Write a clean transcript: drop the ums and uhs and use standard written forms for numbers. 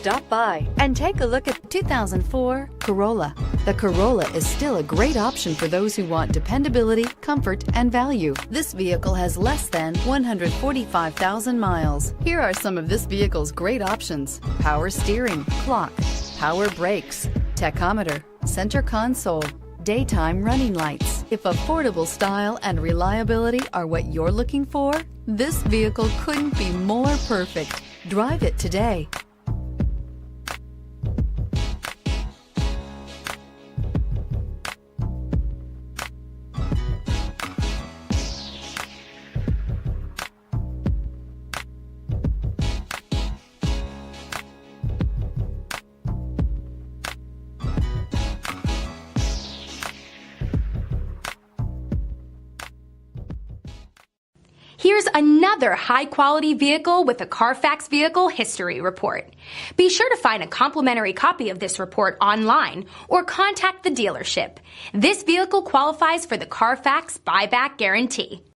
Stop by and take a look at 2004 Corolla. The Corolla is still a great option for those who want dependability, comfort, and value. This vehicle has less than 145,000 miles. Here are some of this vehicle's great options: power steering, clock, power brakes, tachometer, center console, daytime running lights. If affordable style and reliability are what you're looking for, this vehicle couldn't be more perfect. Drive it today. Here's another high-quality vehicle with a Carfax Vehicle History Report. Be sure to find a complimentary copy of this report online or contact the dealership. This vehicle qualifies for the Carfax Buyback Guarantee.